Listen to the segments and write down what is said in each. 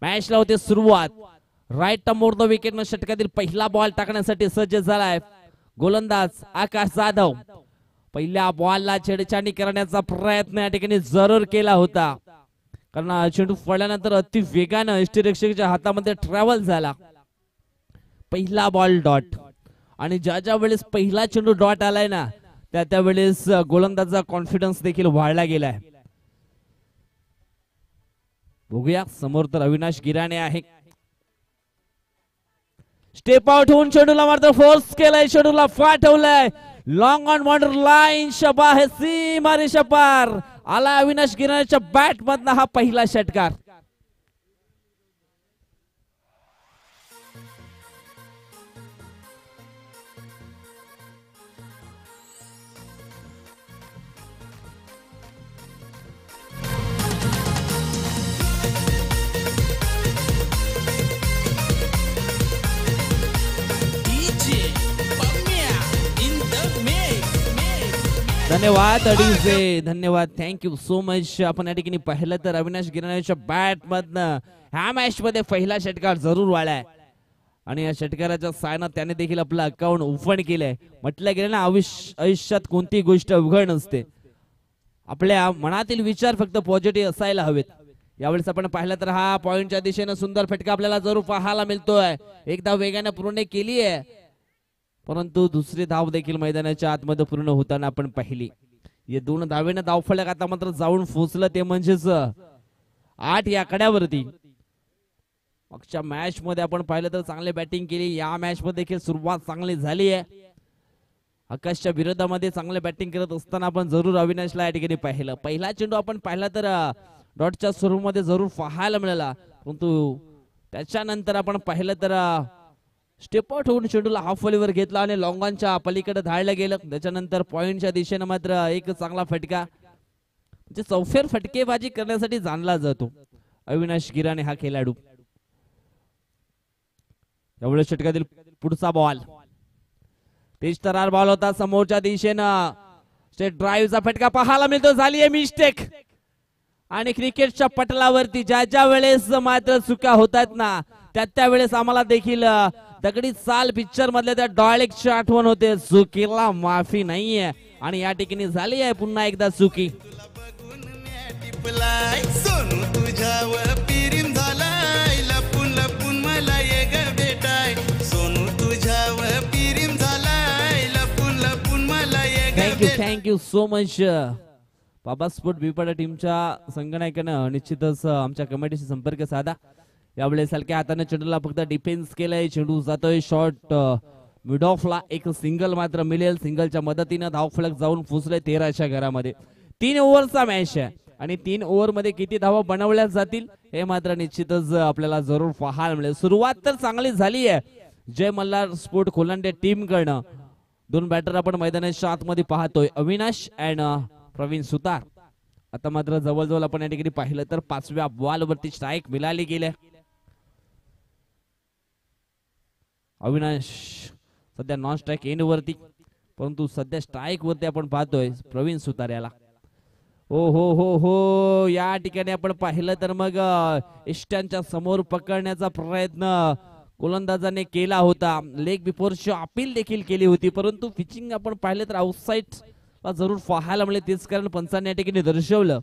मॅचला होते सुरुवात. राईट मोर द विकेट षटकातील पहिला बॉल टाकण्यासाठी सज्ज झालाय गोलंदाज आकाश जाधव. पहिल्या बॉलला छेडछाडी करण्याचा प्रयत्न या ठिकाणी जरूर केला होता, कारण चेंडू पडल्यानंतर अति वेगानं यष्टीरक्षकाच्या हातामध्ये ट्रॅव्हल झाला. पहिला बॉल डॉट, आणि ज्या वेळेस पहिला चेंडू डॉट आलाय ना त्यावेळेस गोलंदाजाचा कॉन्फिडन्स देखील वाढला गेलाय. बघूया समोर तर अविनाश गिराणे आहे. स्टेप आउट होऊन चेंडूला मात्र फोर्स केलाय, चेंडूला पाठवलाय long on border line Shaba है सीमा रेषा पार. आला अविनाश गिराणेच्या बॅट मधला हा पहिला षटकार. धन्यवाद अडीजे, धन्यवाद, थँक्यू सो मच. आपण या ठिकाणी पाहिलं तर अविनाश गिराणेच्या बॅट मधनं ह्या मॅच मध्ये पहिला षटकार जरूर वाढलाय, आणि या षटकाराच्या साहाय्याने त्याने देखील आपलं अकाउंट ओपन केलंय. म्हटलं गेलं ना आयुष्यात कोणती गोष्ट अवघड नसते, आपल्या मनातील विचार फक्त पॉझिटिव्ह असायला हवेत. यावेळेस आपण पाहिलं तर हा पॉइंटच्या दिशेने सुंदर फटका आपल्याला जरूर पाहायला मिळतोय. एकदा वेगाने पूर्ण केली आहे, परंतु दुसरी धाव देखील मैदानाच्या आतमध्ये पूर्ण होताना आपण पाहिली. या दोन धावेने धावफलक आता मात्र जाऊन पोहोचलं, ते म्हणजेच 8 या कड्यावरती. मागच्या मॅच मध्ये आपण पाहिलं तर चांगली बॅटिंग केली, या मॅच मध्ये देखील सुरुवात चांगली झाली आहे. आकाशच्या विरोधामध्ये चांगले बॅटिंग करत असताना आपण जरूर अविनाशला या ठिकाणी पाहिलं. पहिला चेंडू आपण पाहिला तर डॉटच्या स्वरूपामध्ये जरूर पाहायला मिळाला, परंतु त्याच्यानंतर आपण पाहिलं तर स्टेप आउट होऊन चेंडूला हाफ व्हॉलीवर घेतला आणि लॉंगॉनच्या पलीकडे धाडलं गेलं. त्याच्यानंतर पॉइंटच्या दिशेने मात्र एक चांगला फटका, म्हणजे चौफेर फटकेबाजी करण्यासाठी जाणला जातो अविनाश गिराणे हा खेळाडू. एवढ्या षटकातील पुढचा बॉल तेज तरार बॉल होता समोरच्या दिशेनं. स्टेट ड्राईव्हचा फटका पाहायला मिळतो, झाली आहे मिस्टेक. आणि क्रिकेटच्या पटलावरती ज्या वेळेस मात्र चुका होतात ना त्यावेळेस आम्हाला देखील दगडी चाल पिक्चर मधल्या त्या डायलेक्टची आठवण होते. चुकीला माफी नाहीये, आणि या ठिकाणी झाली आहे पुन्हा एकदा चुकी. Thank you so much. बाबा स्पोर्ट बिपाडा टीमच्या संगणकानं निश्चितच आमच्या कमिटीशी संपर्क साधा. यावेळेस हलक्या हाताने चेंडूला फक्त डिफेन्स केलाय, चेंडू जातोय शॉर्ट मिड ऑफला. एक सिंगल मात्र मिळेल, सिंगलच्या मदतीने धावफलक जाऊन पोहोचले 13च्या घरामध्ये. 3 ओव्हरचा मॅच आहे, आणि 3 ओव्हर मध्ये किती धावा बनवल्या जातील हे मात्र निश्चितच आपल्याला जरूर पाहायला मिळेल. सुरुवात तर चांगली झाली आहे जय मल्हार स्पोर्ट कोलांडे टीम कडनं. 2 बॅटर आपण मैदानाच्या आतमध्ये पाहतोय, अविनाश अँड प्रवीण सुतार. आता मात्र जवळजवळ आपण या ठिकाणी पाहिलं तर 5व्या बॉलवरती स्ट्राईक मिळाली गेल्या. अविनाश सध्या नॉन स्ट्राईक एंड वरती, परंतु सध्या स्ट्राईक वरती आपण पाहतोय प्रवीण सुतार याला. ओ हो हो हो, या ठिकाणी आपण पाहिलं तर मग इष्टांच्या समोर पकडण्याचा प्रयत्न गोलंदाजाने केला होता. लेग बिफोरची अपील देखील केली होती, परंतु पिचिंग आपण पाहिलं तर आउटसाइड जरूर पाहायला मिळेल. तेच कारण पंचांनी या ठिकाणी दर्शवलं.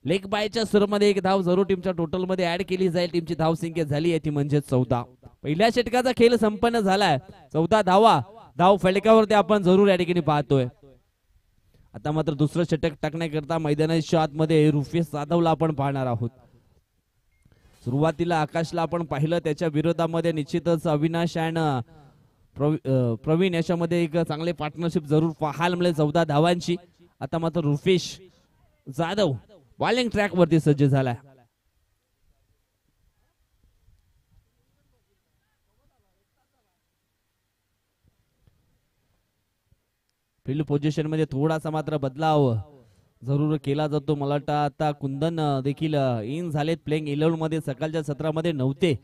लेग बायच्या सुरामध्ये एक धाव जरूर टीमच्या टोटल मध्ये ऍड केली जाईल. टीमची धाव संख्या झाली आहे ती म्हणजे 14. पहिल्या षटकाचा खेळ संपन्न झालाय. 14 धावा धाव फलकावरती आपण जरूर या ठिकाणी पाहतोय. आता मात्र दुसरं षटक टाकण्याकरता मैदानाच्या आतमध्ये रुफेस जाधवला आपण पाहणार आहोत. सुरुवातीला आकाशला आपण पाहिलं, त्याच्या विरोधामध्ये निश्चितच अविनाश अँड प्रवीण याच्यामध्ये एक चांगले पार्टनरशिप जरूर पाहायला मिळेल 14 धावांची. आता मात्र रुफेश जाधव बॉलिंग ट्रॅक वरती सज्ज झालाय. फील्ड पोझिशन मध्ये थोडासा मात्र बदलाव जरूर केला जातो. मला वाटतं आता कुंदन देखील इन झालेत प्लेइंग 11 मध्ये, सकाळच्या सत्रामध्ये नव्हते,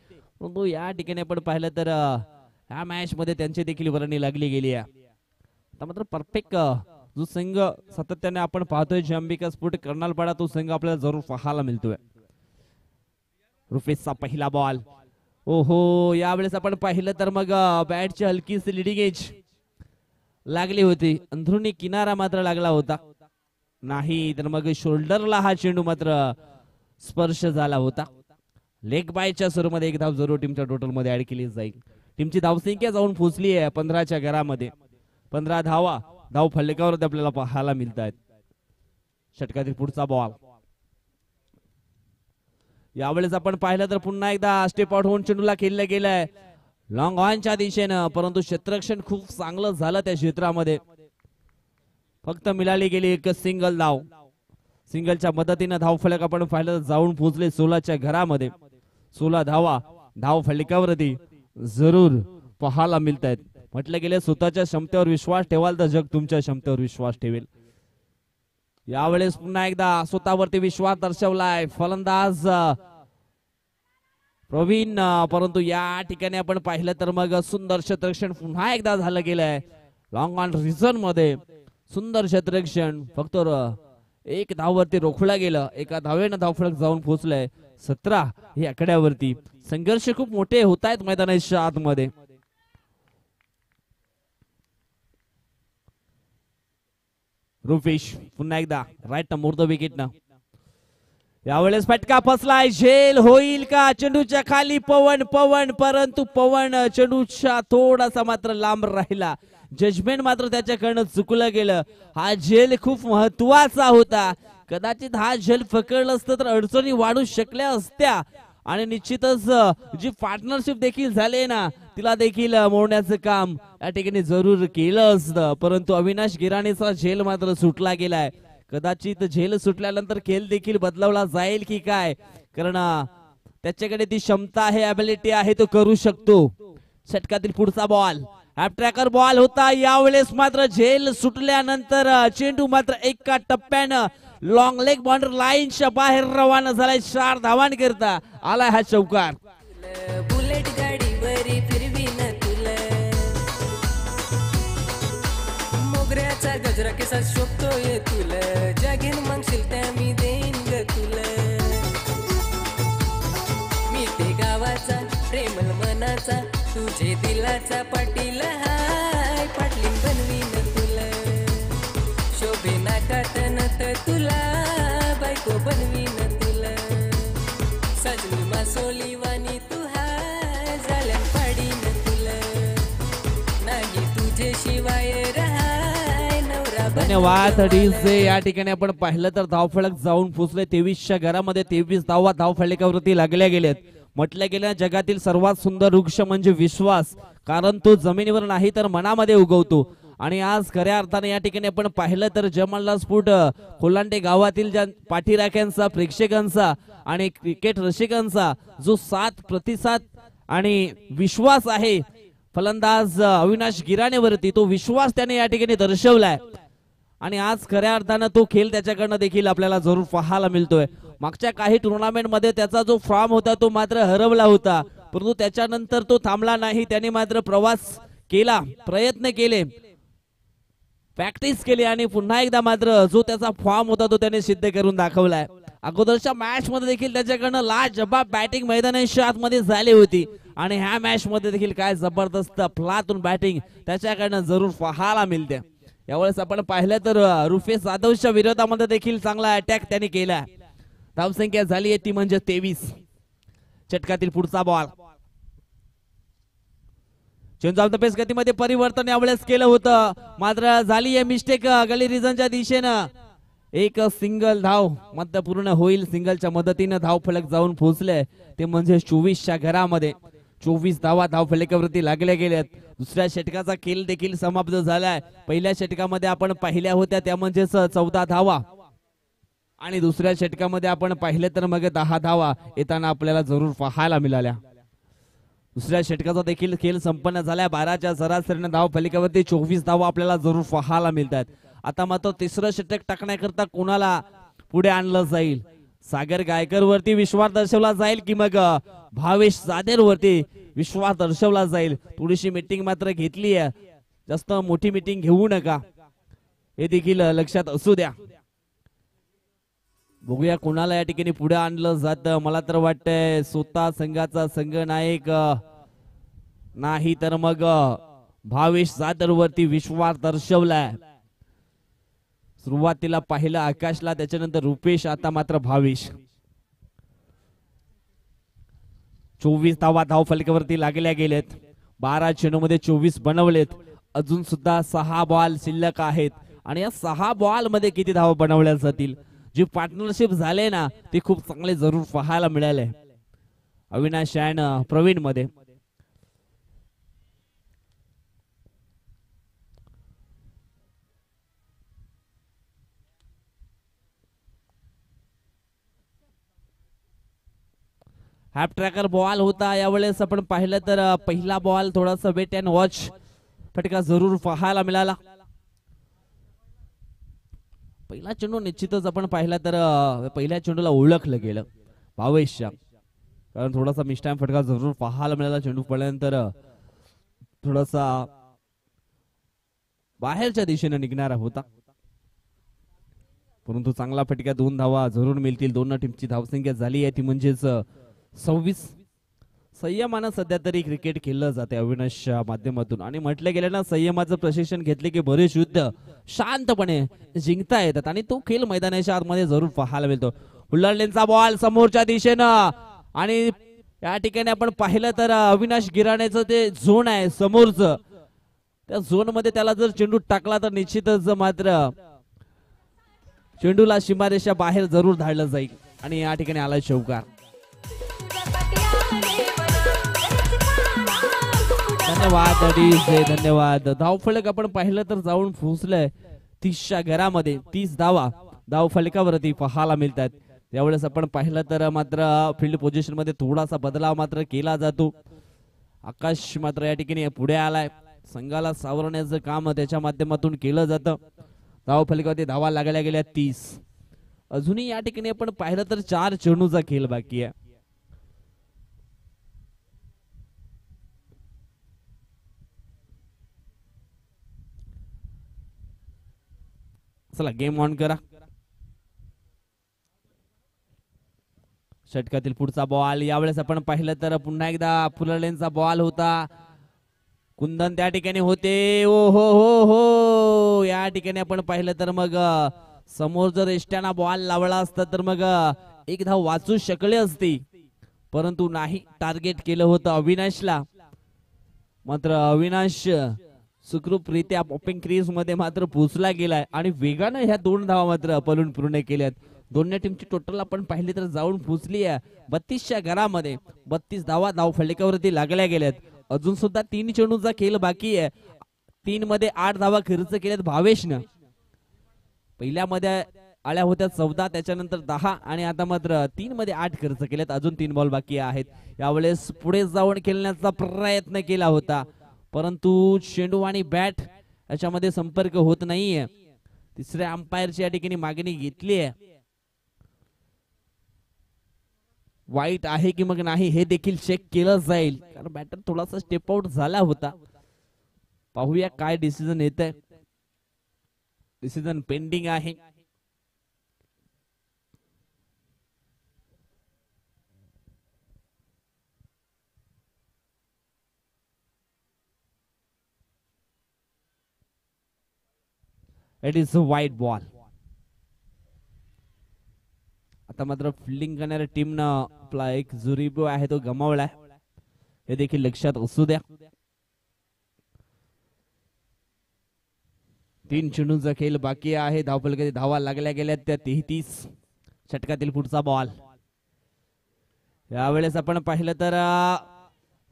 परंतु या ठिकाणी आपण पाहिलं तर ह्या मॅच मध्ये त्यांची देखील वर्णी लागली गेली आहे. आता मात्र परफेक्ट जो संघ सातत्याने आपण पाहतोय अंबिका स्पोर्ट कर्नालपाडा, तो संघ आपल्याला जरूर पाहायला मिळतोय. रुफेसचा पहिला बॉल. ओहो, यावेळेस आपण पाहिलं तर मग बॅटची हलकीशी लिडिंग एज लागली होती, अंधरुणी किनारा मात्र लागला होता नाही, तर मग शोल्डरला हा चेंडू मात्र स्पर्श झाला होता. लेग बायच्या स्वरूपामध्ये एक धाव जरूर टीमच्या टोटल मध्ये ऍड केली जाईल. टीमची धावसंख्या जाऊन पोहोचली आहे 15च्या घरामध्ये. 15 धावा धाव फलकावर आपल्याला पाहायला मिळत आहेत. षटकातील पुढचा बॉल. यावेळेस आपण पाहिलं तर पुन्हा एकदा स्टेप आउट होऊन चेंडूला खेळलं गेलंय लॉंग ऑनच्या दिशेनं, परंतु क्षेत्ररक्षण खूप चांगलं झालं त्या क्षेत्रामध्ये. फक्त मिळाली गेली एक सिंगल धाव. सिंगलच्या मदतीनं धाव फलक आपण पाहिलं जाऊन पोहोचले 16च्या घरामध्ये. 16 धावा धाव फलकावरती जरूर पाहायला मिळत आहेत. म्हटलं गेले स्वतःच्या क्षमतेवर विश्वास ठेवाल तर जग तुमच्या क्षमतेवर विश्वास ठेवेल. यावेळेस पुन्हा एकदा स्वतःवरती विश्वास दर्शवलाय फलंदाज प्रवीण, परंतु या ठिकाणी आपण पाहिलं तर मग सुंदर क्षेत्ररक्षण पुन्हा एकदा झालं गेलंय लॉंग ऑन रिझन मध्ये. सुंदर क्षेत्ररक्षण फक्त एक धाववरती रोखला गेलं. एका धावेनं धावफलक जाऊन पोहोचलंय 17 हे आकड्यावरती. संघर्ष खूप मोठे होत आहेत मैदानाच्या आतमध्ये. रुफेश पुन्हा एकदा राईट मोर द विकेट ना. यावेळेस फटका फसलाय, झेल होईल का? चेंडूच्या खाली पवन पवन, परंतु पवन चेंडूच्या थोडासा मात्र लांब राहिला. जजमेंट मात्र त्याच्याकडनं चुकलं गेलं. हा झेल खूप महत्वाचा होता. कदाचित हा झेल पकडलं असतं तर अडचणी वाढू शकल्या असत्या आणि निश्चितच जी पार्टनरशिप देखील झाली ना तिला देखील मोडण्याचं काम या ठिकाणी जरूर केलं असतं. परंतु अविनाश गिराणेचा झेल मात्र सुटला गेलाय. कदाचित झेल सुटल्यानंतर खेळ देखील बदलवला जाईल की काय, कारण त्याच्याकडे ती क्षमता आहे, ॲबिलिटी आहे, तो करू शकतो. षटकातील पुढचा बॉल हॅप ट्रॅकर बॉल होता. यावेळेस मात्र झेल सुटल्यानंतर चेंडू मात्र एका टप्प्यानं लॉंग लेग बाउंड्री लाईनच्या बाहेर रवाना झालाय. 4 धावांकरता आलाय हा चौकार. बुलेट गाडीवरी फिरवीन तुला, मोगऱ्याचा गजरा केसात शोभतोय तुला, जागीन मागशील त्या मी देईन ग तुला. मी ते गावाचा प्रेमल मनाचा तुझे दिलाचा पाटील हाय, पाटलीन बनवीन तुला, शोभे नाकात नत तुला, बायको बनवीन तुला, सजनी मासोली वाणी तू हाय, झाल्या पाडीन तुला, नाही तुझे शिवाय राहाय नवरा. धन्यवाद. या ठिकाणी आपण पाहिलं तर धावफलक जाऊन पोहोचले 23च्या घरामध्ये. 23 धावा धावफलकावरती लागल्या गेल्यात. म्हटलं गेलं जगातील सर्वात सुंदर वृक्ष म्हणजे विश्वास, कारण तो जमिनीवर नाही तर मनामध्ये उगवतो. आणि आज खऱ्या अर्थाने या ठिकाणी आपण पाहिलं तर जमलला स्फोट कोलांटे गावातील ज्या पाठीराख्यांचा, प्रेक्षकांचा आणि क्रिकेट रसिकांचा जो साथ प्रतिसाद आणि विश्वास आहे फलंदाज अविनाश गिराणेवरती, तो विश्वास त्याने या ठिकाणी दर्शवलाय. आणि आज खऱ्या अर्थानं तो खेळ त्याच्याकडनं देखील आपल्याला जरूर पाहायला मिळतोय. मागच्या काही टुर्नामेंट मध्ये त्याचा जो फॉर्म होता तो मात्र हरवला होता, परंतु त्याच्यानंतर तो थांबला नाही. त्याने मात्र प्रवास केला, प्रयत्न केले, प्रॅक्टिस केली आणि पुन्हा एकदा मात्र जो त्याचा फॉर्म होता तो त्याने सिद्ध करून दाखवलाय. अगोदरच्या मॅच मध्ये देखील त्याच्याकडनं लाजबाब बॅटिंग मैदानाच्या आतमध्ये झाली होती आणि ह्या मॅच मध्ये देखील काय जबरदस्त फ्लातून बॅटिंग त्याच्याकडनं जरूर पाहायला मिळते. यावेळेस आपण पाहिलं तर रुफेस जाधवच्या विरोधामध्ये देखील चांगला अटॅक त्याने केला. धावसंख्या झाली आहे ती म्हणजे 23. षटकातील पुढचा बॉल. चेंज ऑफ द पेस गतीमध्ये परिवर्तन यावेळेस केलं होतं, मात्र झाली आहे मिस्टेक गली रिजनच्या दिशेनं. एक सिंगल धाव मात्र पूर्ण होईल. सिंगलच्या मदतीनं धाव फलक जाऊन पोहोचले ते म्हणजे 24च्या घरामध्ये. 24 धावा धाव फलकावरती लागल्या गेल्यात. दुसऱ्या षटकाचा खेळ देखील समाप्त झालाय. पहिल्या षटकामध्ये आपण पाहिल्या होत्या त्या म्हणजेच 14 धावा आणि दुसऱ्या षटकामध्ये आपण पाहिले तर मग 10 धावा येताना आपल्याला जरूर पाहायला मिळाल्या. दुसऱ्या षटकाचा देखील खेळ संपन्न झालाय. 12च्या सरासरीने धाव फलकावरती 24 धावा आपल्याला जरूर पाहायला मिळतात. आता मात्र तिसरं षटक टाकण्याकरता कोणाला पुढे आणलं जाईल? सागर गायकर वरती विश्वास दर्शवला जाईल की मग भावेश जाधेर वरती विश्वास दर्शवला जाईल? थोडीशी मीटिंग मात्र घेतली आहे, जास्त मोठी मीटिंग घेऊ नका हे देखील लक्षात असू द्या. बघूया कोणाला या ठिकाणी पुढे आणलं जातं. मला तर वाटतंय स्वतः संघाचा संघनायक नाही तर मग भावेश जाधव वरती विश्वास दर्शवलाय. सुरुवातीला पाहिलं आकाशला, त्याच्यानंतर रुपेश, आता मात्र भावेश. 24 धावा धावफलकावरती लागल्या गेलेत. 12 चेंडूमध्ये 24 बनवलेत. अजून सुद्धा 6 बॉल शिल्लक आहेत आणि या 6 बॉल मध्ये किती धावा बनवल्या जातील, जी पार्टनरशिप झाले ना ते खूप चांगले जरूर पाहायला मिळाले अविनाश अँड प्रवीण मध्ये. हाफ ट्रॅकर बॉल होता यावेळेस आपण पाहिलं तर पहिला बॉल थोडासा वेट अँड वॉच फटका जरूर पाहायला मिळाला. पहिला चेंडू निश्चितच आपण पाहिला तर पहिल्या चेंडूला ओळखलं गेलं भावेशच्या, कारण थोडासा मिस्टाईम फटका जरूर पाहायला मिळाला. चेंडू पडल्यानंतर थोडासा बाहेरच्या दिशेने निघणारा होता, परंतु चांगला फटका. 2 धावा जरूर मिळतील. दोन टीमची धावसंख्या झाली आहे ती म्हणजेच 26. संयमानं सध्या तरी क्रिकेट खेळलं जाते अविनाशच्या माध्यमातून, आणि म्हटलं गेलं ना संयमाचं प्रशिक्षण घेतले की बरेच युद्ध शांतपणे जिंकता येतात आणि तो खेळ मैदानाच्या आतमध्ये जरूर पाहायला मिळतो. हुल्लडलेनचा बॉल समोरच्या दिशेनं, आणि या ठिकाणी आपण पाहिलं तर अविनाश गिराणेचं ते झोन आहे समोरचं, त्या झोन मध्ये त्याला जर चेंडू टाकला तर निश्चितच मात्र चेंडूला सीमारेषा बाहेर जरूर धाडलं जाईल. आणि या ठिकाणी आला चौकार. धन्यवाद अडीच, धन्यवाद. धावफलक आपण पाहिलं तर जाऊन पोहोचलंय 30च्या घरामध्ये. 30 धावा धावफलकावरती पाहायला मिळतात. त्यावेळेस आपण पाहिलं तर मात्र फील्ड पोझिशन मध्ये थोडासा बदलाव मात्र केला जातो. आकाश मात्र या ठिकाणी पुढे आलाय. संघाला सावरण्याचं काम त्याच्या माध्यमातून केलं जातं. धावफलकावरती धावा लागल्या गेल्या 30. अजूनही या ठिकाणी आपण पाहिलं तर 4 चेंडूचा खेळ बाकी आहे. चला गेम ऑन करा. षटकातील पुढचा बॉल यावेळेस आपण पाहिलं तर पुन्हा एकदा फुललेंचा बॉल होता. कुंदन त्या ठिकाणी होते. ओ हो हो हो, या ठिकाणी आपण पाहिलं तर मग समोर जर एष्ट्याना बॉल लावला असता तर मग एक धाव वाचू शकले असते, परंतु नाही. टार्गेट केलं होतं अविनाशला, मात्र अविनाश सुखरूपरित्या पॉपिंग क्रीज मध्ये मात्र पोहोचला गेलाय आणि वेगानं ह्या 2 धावा मात्र अपलून पूर्ण केल्यात. दोन्ही टीमची टोटल आपण पाहिली तर जाऊन पोहोचली आहे 32च्या घरामध्ये. 32 धावा धावफलकावरती लागल्या गेल्यात. अजून सुद्धा 3 चेंडूचा खेळ बाकी आहे. 3 मध्ये 8 धावा खर्च केल्यात भावेशनं. पहिल्या मध्ये आल्या होत्या 14, त्याच्यानंतर 10 आणि आता मात्र 3 मध्ये 8 खर्च केल्यात. अजून 3 बॉल बाकी आहेत. यावेळेस पुढे जाऊन खेळण्याचा प्रयत्न केला होता, परंतु चेंडू आणि बॅट याच्यामध्ये संपर्क होत नाहीये. तिसऱ्या अंपायरची या ठिकाणी मागणी घेतली आहे. वाईट आहे की मग नाही हे देखील चेक केलं जाईल, कारण बॅटर थोडासा स्टेप आउट झाला होता. पाहूया काय डिसिजन येत आहे. डिसिजन पेंडिंग आहे. इट इज अ वाईट बॉल. आता मात्र फिल्डिंग करणाऱ्या टीमनं आपला एक जो रिब्यू आहे तो गमावलाय, हे देखील लक्षात असू द्या. 3 चेंडूंचा खेळ बाकी आहे. धावफलकावरती धावा लागल्या गेल्या त्या 33. षटकातील पुढचा बॉल. यावेळेस आपण पाहिलं तर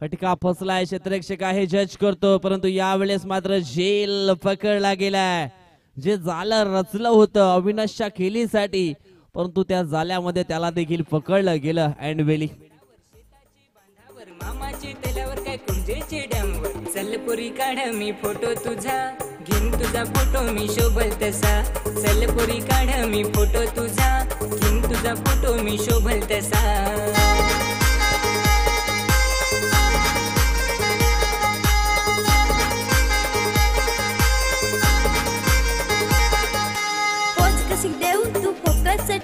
फटका फसलाय. क्षेत्ररक्षक आहे, जज करतो, परंतु यावेळेस मात्र झेल पकडला गेलाय. जे जाळं रचलं होतं अविनाशच्या खेळीसाठी, परंतु त्या जाल्यामध्ये त्याला देखील पकडलं गेलं. अँड वेली मामाची तेलावर काय कुंजेचे डॅमवर सलपुरी काढ मी फोटो तुझा, घेईन तुझा फोटो मी शोभल तसा. सलपुरी काढ मी फोटो तुझा, घेईन तुझा फोटो मी शोभल तसा.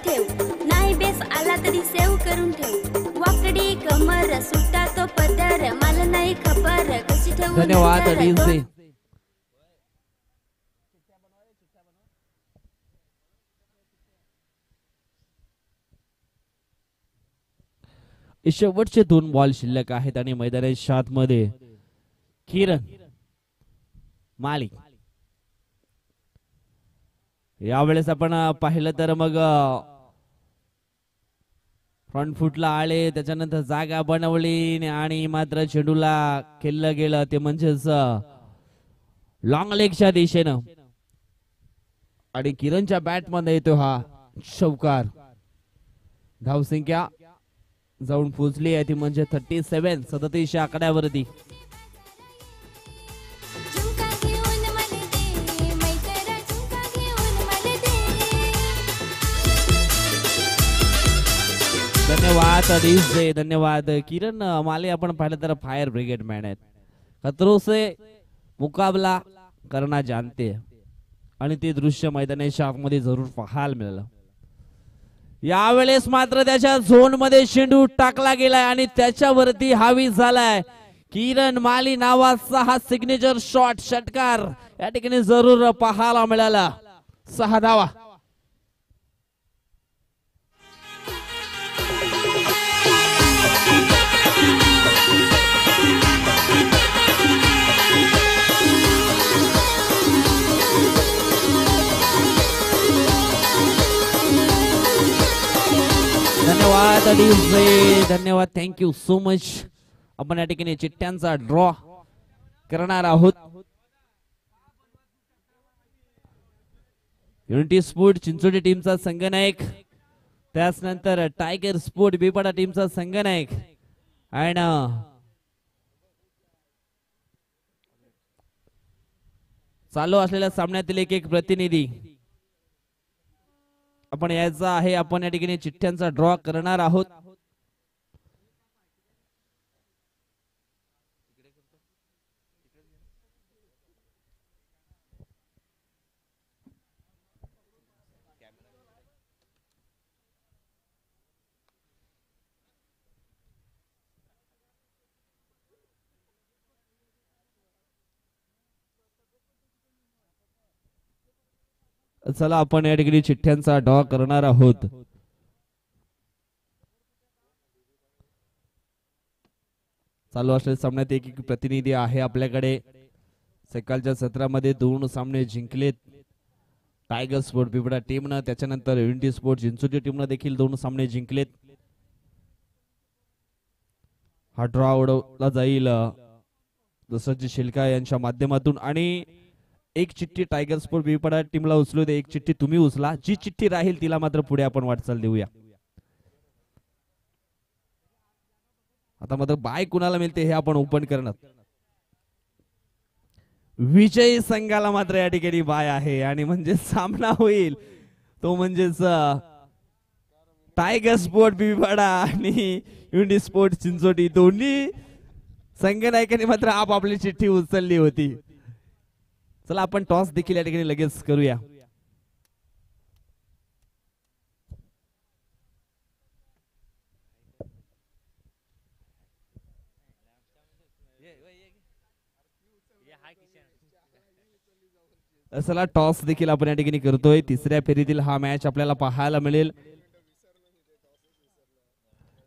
ठेव धन्यवाद अडीचशे. शेवटचे 2 बॉल शिल्लक आहेत आणि मैदानाच्या आतमध्ये किरण मालिक. यावेळेस आपण पाहिलं तर मग फ्रंट फुटला आले, त्याच्यानंतर जागा बनवली आणि मात्र चेंडूला खेळलं गेलं ते म्हणजेच लॉंग लेगच्या दिशेनं. आणि किरणच्या बॅट मध्ये येतो हा चौकार. धावसंख्या जाऊन पोहोचली आहे ती म्हणजे 37 37 आकड्यावरती. धन्यवाद अडीचशे. धन्यवाद किरण माले. आपण पाहिलं तर फायर ब्रिगेड मॅन आहेत, खतरों से मुकाबला करना जानते हैं आणि ते दृश्य मैदानाच्या आतमध्ये जरूर पाहायला मिळालं. यावेळेस मात्र त्याच्या झोन मध्ये चेंडू टाकला गेलाय आणि त्याच्यावरती हावी झालाय किरण माली नावाचा हा सिग्नेचर शॉट षटकार या ठिकाणी जरूर पाहायला मिळाला. 6 धावा. धन्यवाद अडीचशे. धन्यवाद. Thank you so much. आपण या ठिकाणी चिठ्ठ्यांचा ड्रॉ करणार आहोत. युनिटी स्पोर्ट चिंचोली टीमचा संघनायक, त्यानंतर टायगर स्पोर्ट बेपाडा टीमचा संघनायक आणि चालू असलेल्या सामन्यातील एक प्रतिनिधी आपण यायचा आहे. आपण या ठिकाणी चिठ्ठ्यांचा ड्रॉ करणार आहोत. चला आपण या ठिकाणी चिठ्ठ्यांचा ड्रॉ करणार आहोत. चालू असलेल्या सामन्यात एक प्रतिनिधी आहे आपल्याकडे. सकाळच्या सत्रामध्ये 2 सामने जिंकलेत टायगर स्पोर्ट बिबडा टीमनं, त्याच्यानंतर युनिटी स्पोर्ट चिंचोली टीमनं देखील 2 सामने जिंकलेत. हा ड्रॉ उडवला जाईल दसरजी शिलका यांच्या माध्यमातून आणि एक चिठ्ठी टायगर स्पोर्ट बिबडा टीमला उचलू दे, एक चिठ्ठी तुम्ही उचला. जी चिठ्ठी राहील तिला मात्र पुढे आपण वाटचाल देऊया. आता मात्र बाय कुणाला मिळते हे आपण ओपन करणार. विजयी संघाला मात्र या ठिकाणी बाय आहे आणि म्हणजे सामना होईल तो म्हणजेच टायगर स्पोर्ट बिबडा आणि युनिटी स्पोर्ट चिंचोली दोन्ही संघनायकांनी मात्र आपापली चिठ्ठी उचलली होती. चला आपण टॉस देखील या ठिकाणी लगेच करूया. चला टॉस देखील आपण या ठिकाणी करतोय. तिसऱ्या फेरीतील हा मॅच आपल्याला पाहायला मिळेल.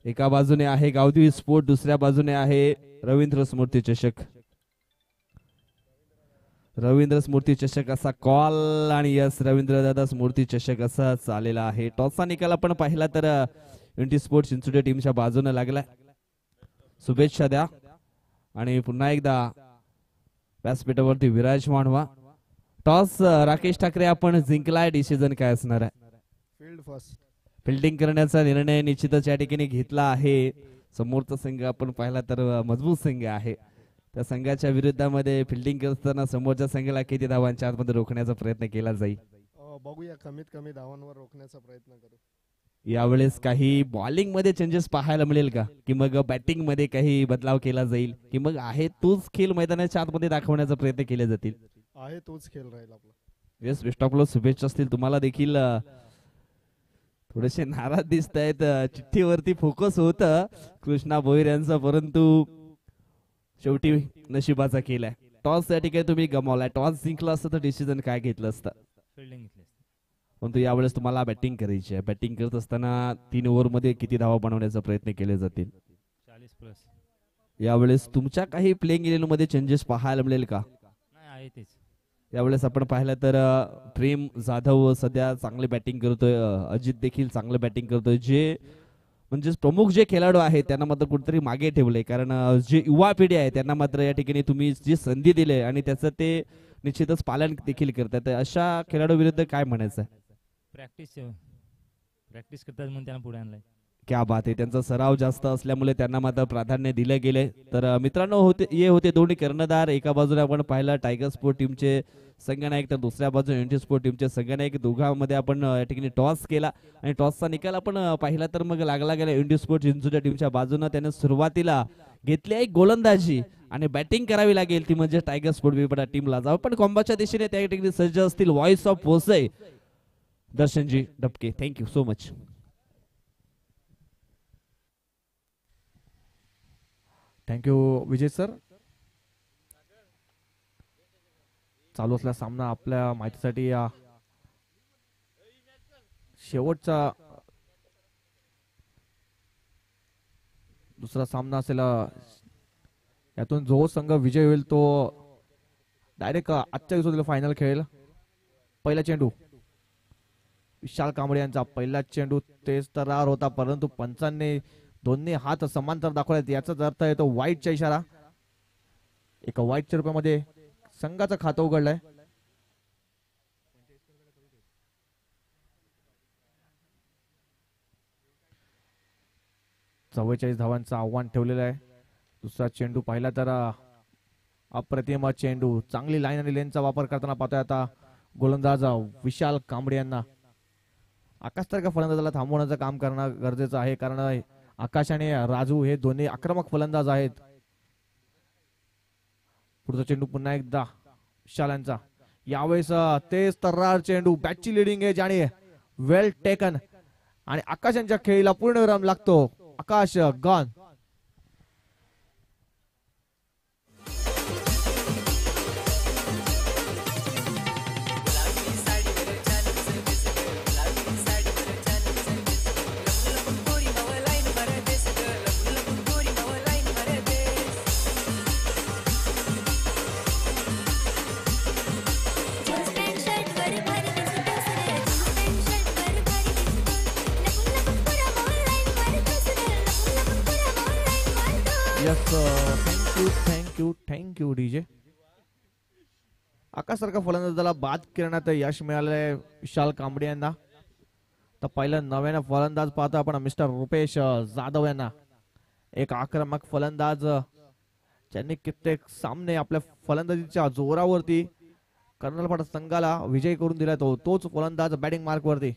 एका बाजूने आहे गावदेवी स्पोर्ट, दुसऱ्या बाजूने आहे रवींद्र स्मृती चषक. रवींद्र स्मृती चषक असा कॉल आणि यस रवींद्र दादा स्मृती चषक असा चाललेला आहे. टॉसचा निकाल आपण पाहिला तर युनिटी स्पोर्ट चिंचोली टीमच्या बाजूने लागलाय. शुभेच्छा द्या आणि पुन्हा एकदा व्यासपीठावरती विराजमान व्हा. टॉस राकेश ठाकरे आपण जिंकलाय. डिसिजन काय असणार आहे? Field first. फिल्डिंग करण्याचा निर्णय निश्चितच या ठिकाणी घेतला आहे. समोरचा संघ आपण पाहिला तर मजबूत संघ आहे. त्या संघाच्या विरुद्धामध्ये फिल्डिंग करताना समोरच्या संघाला किती धावांच्या आतमध्ये रोखण्याचा प्रयत्न केला जाईल बघूया. कमीत कमी धावांवर रोखण्याचा प्रयत्न करू. यावेळेस काही बॉलिंग मध्ये चेंजेस पाहायला मिळेल का, की मग बॅटिंग मध्ये काही बदलाव केला जाईल, की मग आहे तोच खेळ मैदानाच्या आतमध्ये दाखवण्याचा प्रयत्न केले जातील? आहे तोच खेळ राहील आपला. येस, बेस्ट ऑफ लक. शुभेच्छा असतील तुम्हाला देखील. थोडेसे नाराज दिसत आहेत. चिठ्ठीवरती फोकस होत कृष्णा भोईर यांचा, परंतु शेवटी नशिबाचा केलाय. टॉस या ठिकाणी तुम्ही गमावलाय. टॉस जिंकला असतं तर डिसिजन काय घेतलं असतं? फिल्डिंग घेतली असती. परंतु यावेळेस तुम्हाला बॅटिंग करायची आहे. बॅटिंग करत असताना 3 ओव्हरमध्ये किती धावा बनवण्याचा प्रयत्न केले जातील? 40+. यावेळेस तुमच्या काही प्लेइंग इलेव्हन मध्ये चेंजेस पाहायला मिळेल का? नाही आहे तेच. यावेळेस आपण पाहिलं तर प्रेम जाधव सध्या चांगली बॅटिंग करतोय. अजित देखील चांगलं बॅटिंग करतोय. जे म्हणजे प्रमुख जे खेळाडू आहेत त्यांना मात्र कुठेतरी मागे ठेवले, कारण जे युवा पिढी आहे त्यांना मात्र या ठिकाणी तुम्ही जी संधी दिली आणि त्याचं ते निश्चितच पालन देखील करतात. अशा खेळाडू विरुद्ध काय म्हणायचं आहे? प्रॅक्टिस करतात म्हणून त्यांना पुढे आणलंय. क्या बात आहे. त्यांचा सराव जास्त असल्यामुळे त्यांना मात्र प्राधान्य दिले गेले. तर मित्रांनो होते दोन्ही कर्णधार. एका बाजूने आपण पाहिलं टायगर स्पोर्ट टीमचे संघनायक, तर दुसऱ्या बाजूने एनटी स्पोर्ट टीमचे संघनायक. दोघांमध्ये आपण या ठिकाणी टॉस केला आणि टॉसचा निकाल आपण पाहिला तर मग लागला गेला एनटी स्पोर्ट चिंचूच्या टीमच्या बाजूने. त्याने सुरुवातीला घेतली आहे गोलंदाजी आणि बॅटिंग करावी लागेल ती म्हणजे टायगर स्पोर्ट विपडा टीमला. जाऊ पण कॉम्बाच्या दिशेने त्या ठिकाणी सज्ज असतील व्हॉइस ऑफ पोसई दर्शनजी डबके. Thank you so much. थँक्यू विजय सर. चालू असलेला सामना आपल्या माहितीसाठी या शेवटचा दुसरा सामना असेल. यातून जो संघ विजय होईल तो डायरेक्ट आजच्या दिवसातील फायनल खेळेल. पहिला चेंडू विशाल कांबळे यांचा. पहिला चेंडू तेज तरार होता, परंतु पंचांनी दोन्ही हात समांतर दाखवले. याचाच अर्थ आहे तो वाईटचा इशारा. एका वाईटच्या रुपयामध्ये संघाचं खातं उघडलंय. चव्वेचाळीस धावांचं आव्हान ठेवलेलं आहे. दुसरा चेंडू पाहिला तर अप्रतिम चेंडू. चांगली लाईन आणि लेनचा वापर करताना पाहतोय आता गोलंदाज विशाल कांबळे यांना. आकाश तारका फलंदाजाला थांबवण्याचं काम करणं गरजेचं आहे, कारण आकाश आणि राजू हे दोन्ही आक्रमक फलंदाज आहेत. पुढचा चेंडू पुन्हा एकदा विशाल यांचा. यावेळेस तेज तर्रार चेंडू. बॅटची लिडिंग एज आणि वेल टेकन आणि आकाश यांच्या खेळीला पूर्ण विराम लागतो. Akash gone. Thank you DJ. Akash सारखा फलंदाजाला बाद करण्यात यश मिळालंय विशाल कांबळे यांना. तर पहिलं नव्यानं फलंदाज पाहतो आपण मिस्टर रुपेश जाधव यांना. एक आक्रमक फलंदाज ज्यांनी कित्येक सामने आपल्या फलंदाजीच्या जोरावरती कर्नलपाडा संघाला विजय करून दिला. तोच फलंदाज बॅटिंग मार्क वरती.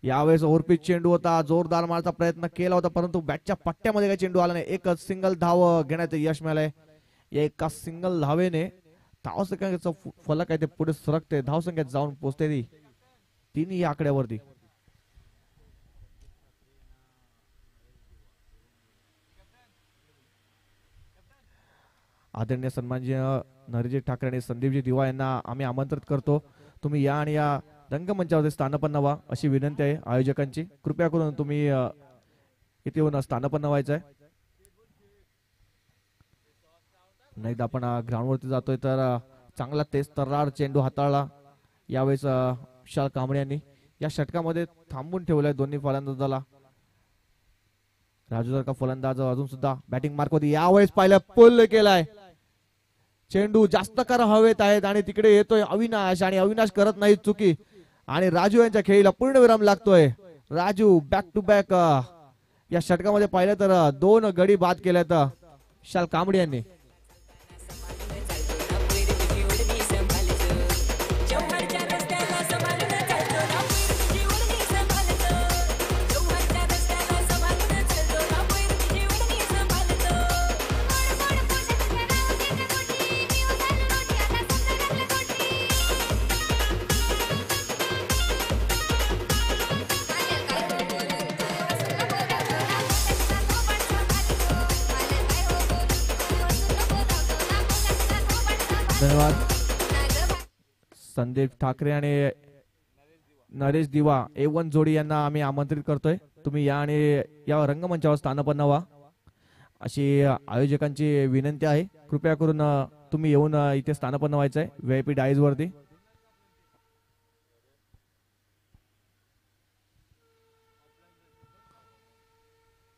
यावेळेस ओव्हरपिच चेंडू होता. जोरदार मारचा प्रयत्न केला होता, परंतु बॅटच्या पट्ट्यामध्ये काही चेंडू आला नाही. एक सिंगल धाव घेण्यात यश मिळालंय. एका सिंगल धावेने धावसंख्येचं फलक आहे ते पुढे सरकते. धावसंख्येत जाऊन पोहोचते ती तिन्ही आकड्यावरती. आदरणीय सन्माननीय नरजी ठाकरे आणि संदीपजी दिवा यांना आम्ही आमंत्रित करतो. तुम्ही या आणि या रंगमंचावरती स्थानपन्न व्हा अशी विनंती आहे आयोजकांची. कृपया करून तुम्ही इथे येऊन स्थानपन्न व्हायचं आहे. एकदा आपण ग्राउंडवरती जातोय तर चांगला तेज तर्रार चेंडू हाताळला यावेळेस विशाल कांबळे यांनी. या षटकामध्ये थांबून ठेवलाय दोन्ही फलंदाजाला. राजू सारखा फलंदाज अजून सुद्धा बॅटिंग मार्क होती. यावेळेस पाहिलं पुल केलाय. चेंडू जास्त कर हवेत आहेत आणि तिकडे येतोय अविनाश आणि अविनाश करत नाही चुकी आणि राजू यांच्या खेळीला पूर्ण विराम लागतोय. राजू बॅक टू बॅक या षटकामध्ये पाहिलं तर 2 गडी बाद केल्यात विशाल कांबळे यांनी. धन्यवाद संदीप ठाकरे आणि नरेश दिवा A1 जोडी यांना आम्ही आमंत्रित करतोय. तुम्ही या आणि या रंगमंचावर स्थानपन्न व्हा अशी आयोजकांची विनंती आहे. कृपया करून तुम्ही येऊन इथे स्थानपन्न व्हायचंय VIP डायज वरती.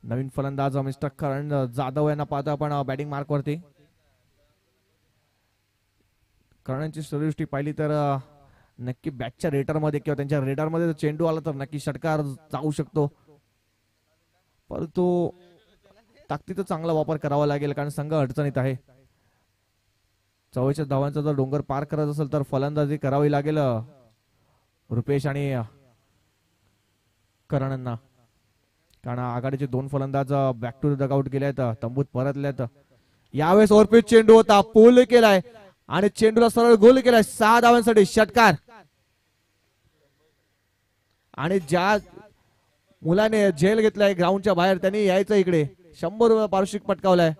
नवीन फलंदाज मिस्टर करण जाधव यांना पाहतो आपण बॅटिंग मार्क वरती. करणांची सृष्टी पाहिली तर नक्की बॅटच्या रेटर मध्ये किंवा त्यांच्या रेडर मध्ये चेंडू आला तर नक्की षटकार जाऊ शकतो, परंतु ताकदीचा चांगला वापर करावा लागेल कारण संघ अडचणीत आहे. 44 धावांचा जर डोंगर पार करत असेल तर फलंदाजी करावी लागेल रुपेश आणि करणना, कारण आघाडीचे 2 फलंदाज बॅक टू द डगआउट गेलेत, तंबूत परतलेत. यावेळेस ओव्हरपिच चेंडू होता, पूल केलाय आणि चेंडूला सरळ गोल केलाय. 6 धावांसाठी षटकार. आणि ज्या मुलाने झेल घेतलाय ग्राउंडच्या बाहेर त्यांनी यायचं इकडे. 100 रुपये पारितोषिक पटकावलाय.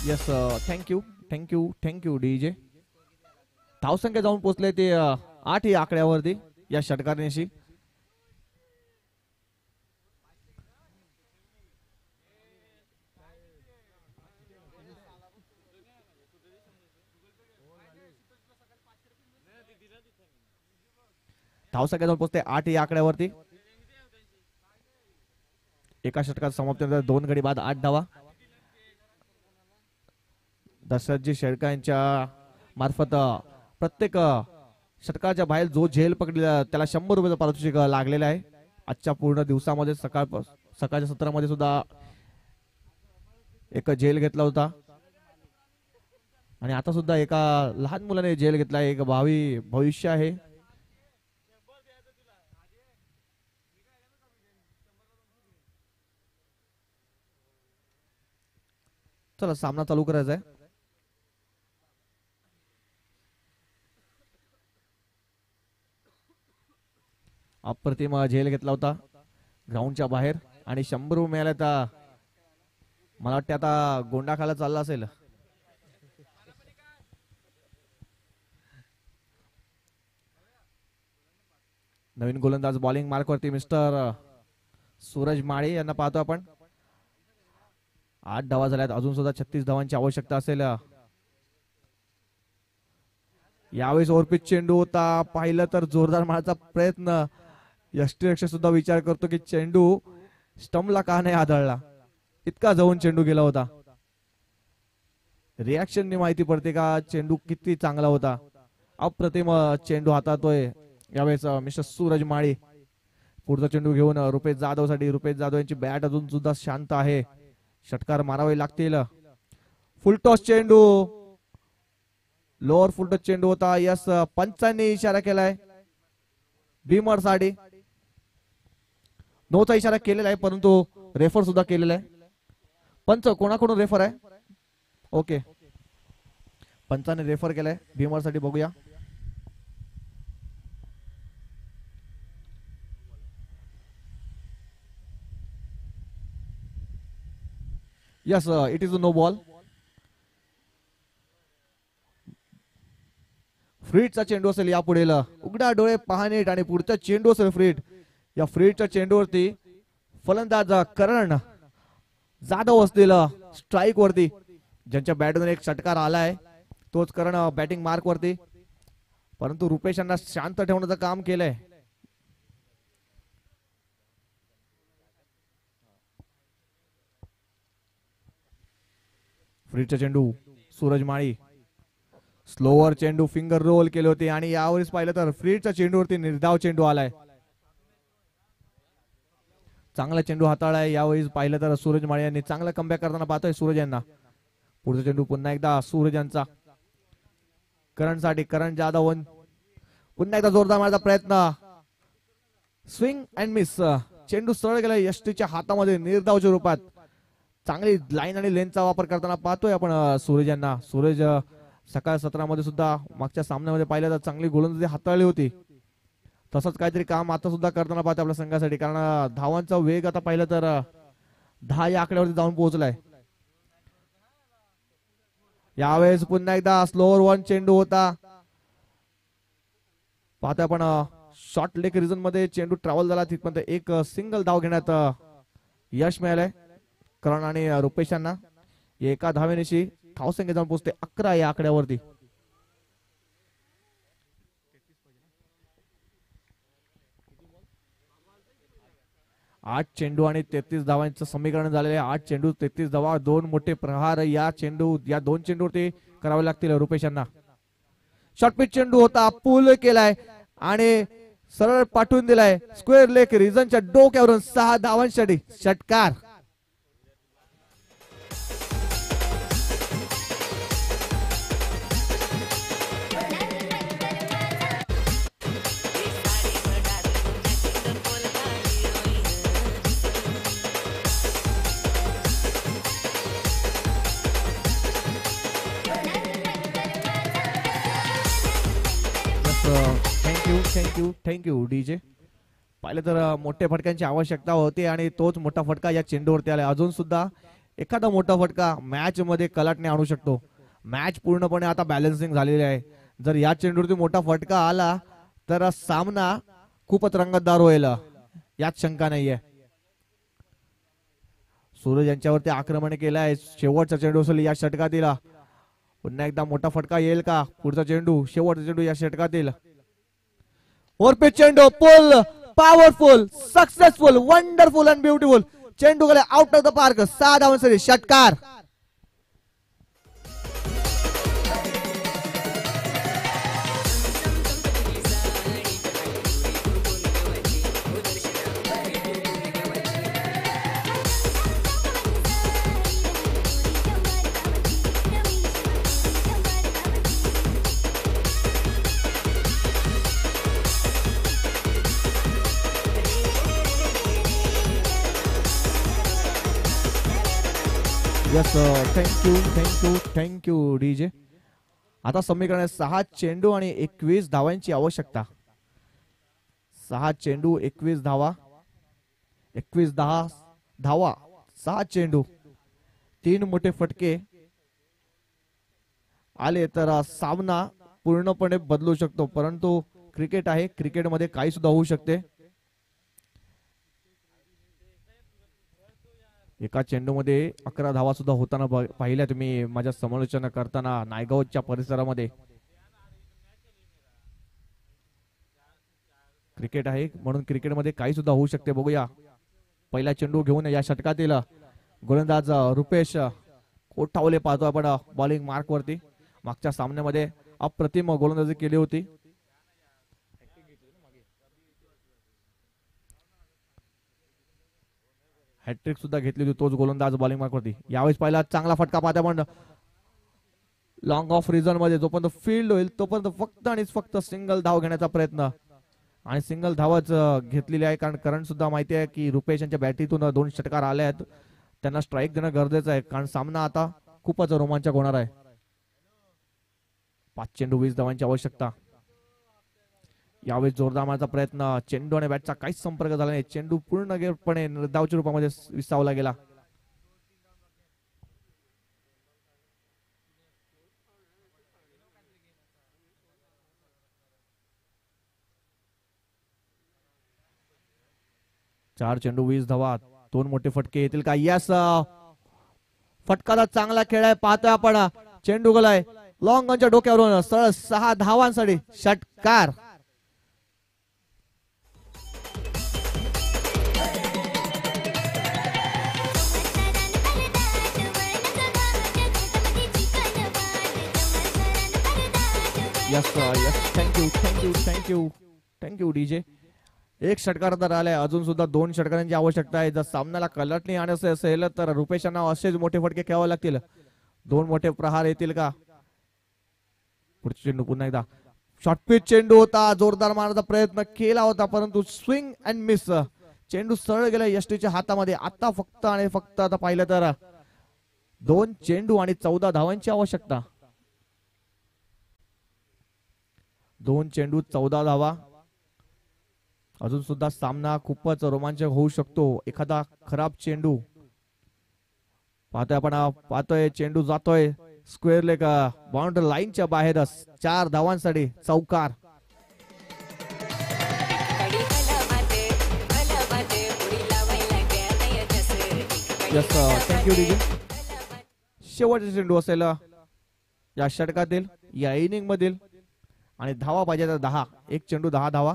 Yes thank you DJ. धावसंख्या जाऊन पोहोचले ते 8 या आकड्यावरती या षटकारांशी. धावसंख्या जाऊन पोहोचते 8 या आकड्यावरती. एका षटकात समाप्ती 2 गडी बाद 8 धावा. दशरथजी शेळका यांच्या मार्फत प्रत्येक षटकाच्या बाहेर जो झेल पकडला त्याला 100 रुपयाचा पारितोषिक लागलेला आहे. आजच्या पूर्ण दिवसामध्ये सकाळच्या सत्रामध्ये सुद्धा एक झेल घेतला होता आणि आता सुद्धा एका लहान मुलाने झेल घेतला. एक भावी भविष्य आहे. चला सामना चालू करायचा आहे. अप्रतिम झेल घेतला होता ग्राउंडच्या बाहेर आणि 100 रुपये मिळाले. तर मला वाटते आता गोंडा खायला चालला असेल. नवीन गोलंदाज बॉलिंग मार्क वरती मिस्टर सूरज माळी यांना पाहतो आपण. 8 धावा झाल्यात, अजून सुद्धा 36 धावांची आवश्यकता असेल. यावेळेस ओव्हरपिच चेंडू होता, पाहिलं तर जोरदार मारण्याचा प्रयत्न. यष्टीरक्षक सुद्धा विचार करतो की चेंडू स्टंपला का नाही आदळला, इतका जवळ चेंडू गेला होता. रिॲक्शनने माहिती पडते का चेंडू किती चांगला होता. अप्रतिम चेंडू हातातोय यावेळेस मिस्टर सूरज माळी. पुढचा चेंडू घेऊन रुपेश जाधव साठी. रुपेश जाधव यांची बॅट अजून सुद्धा शांत आहे. षटकार मारावे लागतील. फुलटॉस चेंडू, लोअर फुलटॉस चेंडू होता. यस पंचांनी इशारा केलाय भीमर साठी. नोचा इशारा केलेला आहे परंतु रेफर सुद्धा केलेला आहे. पंच कोणाकडून रेफर आहे? ओके, पंचाने रेफर केलाय भीमर साठी. बघूया. Yes it is no ball. फ्रीटचा चेंडू असेल यापुढे. उघडा डोळे पाहणे आणि पुढचा चेंडू असेल फ्रीट. या फ्रीटच्या चेंडूवरती फलंदाज करण जाधव असतील स्ट्राईक वरती. ज्यांच्या बॅटमधून एक षटकार आलाय तोच करण बॅटिंग मार्क वरती. परंतु रुपेश यांना शांत ठेवण्याचं काम केलंय. फ्रीटचा चेंडू सूरज माळी. स्लोवर चेंडू फिंगर रोल केले होते आणि यावेळेस पाहिलं तर फ्रीटच्या चेंडूवरती निर्धाव चेंडू आलाय. चांगला चेंडू हाताळलाय यावेळी. पाहिलं तर सूरज माळी यांनी चांगला कमबॅक करताना पाहतोय सूरज यांना. पुढचा चेंडू पुन्हा एकदा सूरज यांचा. करणसाठी करण जाधव पुन्हा एकदा जोरदार मारण्याचा प्रयत्न स्विंग अँड मिस चेंडू सरळ गेला यष्टीच्या हातामध्ये निर्धावच्या रूपात चांगली लाईन आणि लेनचा वापर करताना पाहतोय आपण सूरज यांना सूरज सकाळ सत्रामध्ये सुद्धा मागच्या सामन्यामध्ये पाहिलं तर चांगली गोलंदाजी हाताळली होती तसंच काहीतरी काम आता सुद्धा करताना पाहतो आपल्या संघासाठी कारण धावांचा वेग आता पाहिलं तर 10 या आकड्यावरती जाऊन पोहोचलाय यावेळेस पुन्हा एकदा स्लोअर वन चेंडू होता पाहतोय आपण शॉर्ट लेग रिजन मध्ये चेंडू ट्रॅव्हल झाला तिथपर्यंत एक सिंगल धाव घेण्यात यश मिळालंय करण आणि रुपेश यांना एका धावेनिशी धावसंख्या जाऊन पोहोचते 11 या आकड्यावरती आठ चेंडू आणि 33 धावांचं समीकरण झालेले 8 चेंडू 33 धावा 2 मोठे प्रहार या 2 चेंडूवरती करावे लागतील रुपेश यांना शॉर्ट पिच चेंडू होता पूल केलाय आणि सरळ पाठवून दिलाय स्क्वेअर लेग रिजनच्या डोक्यावरून 6 धावांसाठी षटकार थँक्यू डीजे पाहिलं तर मोठ्या फटक्यांची आवश्यकता होती आणि तोच मोठा फटका या चेंडूवरती आला अजून सुद्धा एखादा मोठा फटका मॅच मध्ये कलाटणे आणू शकतो मॅच पूर्णपणे आता बॅलन्सिंग झालेली आहे जर या चेंडूवरती मोठा फटका आला तर सामना खूपच रंगतदार होईल यात शंका नाहीये सूरज यांच्यावरती आक्रमण केलंय शेवटचा चेंडू असेल या षटकातील पुन्हा एकदा मोठा फटका येईल का पुढचा चेंडू शेवटचा चेंडू या षटकातील पिच चेंडू pull powerful successful wonderful and beautiful चेंडू गेला आउट ऑफ द पार्क 6 धावांसाठी षटकार यस थँक्यू डीजे आता समीकरण 6 चेंडू आणि 21 धावांची आवश्यकता 6 चेंडू 21 धावा 6 चेंडू 3 मोठे फटके आले तर सामना पूर्णपणे बदलू शकतो परंतु क्रिकेट आहे क्रिकेटमध्ये काही सुद्धा होऊ शकते एका चेंडूमध्ये 11 धावा सुद्धा होताना पाहिल्या तुम्ही माझ्या समालोचना करताना नायगावच्या परिसरामध्ये क्रिकेट आहे म्हणून क्रिकेटमध्ये काही सुद्धा होऊ शकते बघूया पहिला चेंडू घेऊन या षटकातील गोलंदाज रुपेश कोठावले पाहतो आपण बॉलिंग मार्क वरती मागच्या सामन्यामध्ये अप्रतिम गोलंदाजी केली होती हॅट्रिक सुद्धा घेतली होती तोच गोलंदाज बॉलिंग मार्क वरती यावेळेस पहिला चांगला फटका पाहता पण लॉंग ऑफ रिझन मध्ये जोपर्यंत फील्ड होईल तोपर्यंत फक्त आणि फक्त सिंगल धाव घेण्याचा प्रयत्न आणि सिंगल धावच घेतलेली आहे कारण करण सुद्धा माहिती आहे की रुपेश यांच्या बॅटीतून 2 षटकार आले आहेत त्यांना स्ट्राईक देणं गरजेचं आहे कारण सामना आता खूपच रोमांचक होणार आहे 5 चेंडू 20 धावांची आवश्यकता यावेळी जोरदार मारण्याचा प्रयत्न चेंडू आणि बॅटचा काहीच संपर्क झाला नाही चेंडू पूर्णपणे निर्धावच्या रूपामध्ये विसावला गेला चार चेंडू 20 धावा 2 मोठे फटके येतील का यस फटकाला चांगला खेळ आहे पाहतोय आपण चेंडू गेलाय लॉंग ऑनच्या डोक्यावरून सरळ 6 धावांसाठी षटकार यस थँक्यू डीजे एक षटकार तर आलाय अजून सुद्धा 2 षटकारांची आवश्यकता आहे जर सामन्याला कलटणी आणायचे असेल तर रुपेशांना असेच मोठे फटके खेळावे लागतील 2 मोठे प्रहार येतील का पुढचा चेंडू पुन्हा एकदा शॉर्ट पिच चेंडू होता, जोरदार मारण्याचा प्रयत्न केला होता परंतु स्विंग अँड मिस, चेंडू सरळ गेला यष्टीच्या हातामध्ये. आता फक्त आणि फक्त आता पाहिलं तर 2 चेंडू आणि 14 धावांची आवश्यकता. 2 चेंडू 14 धावा. अजून सुद्धा सामना खूपच रोमांचक होऊ शकतो. एखादा खराब चेंडू पाहतोय चेंडू जातोय स्क्वेअर लेग बाउंड्री लाईनच्या बाहेर. 4 धावांसाठी चौकार. Thank you DJ. शेवटचा चेंडू असेल या षटकातील, या इनिंग मधील, आणि धावा पाहिजे तर 10. एक चेंडू 10 धावा.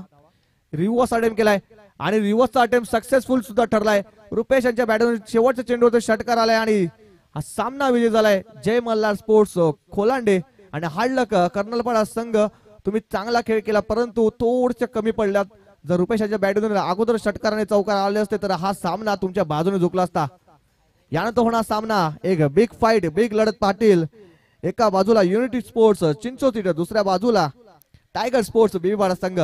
रिव्हर्स अटेम्प्ट केलाय आणि रिव्हर्सचा अटेम्प्ट सक्सेसफुल सुद्धा ठरलाय. रुपेश यांच्या बॅटमॅन शेवटचा चेंडू होता, षटकार आलाय आणि हा सामना विजय झालाय. जय मल्हार स्पोर्ट्स खोलांडे आणि हार्डलक कर्नलपाडा संघ. तुम्ही चांगला खेळ केला परंतु थोडसे कमी पडल्यात. जर रुपेश यांच्या बॅटमॅन अगोदर षटकाराने चौकार आले असते तर हा सामना तुमच्या बाजूने झुकला असता. यानंतर होणार सामना एक बिग फाईट, बिग लढत पाटील. एका बाजूला युनिटी स्पोर्ट्स चिंचोटी, दुसऱ्या बाजूला टायगर स्पोर्ट्स बीबीवाडा संघ.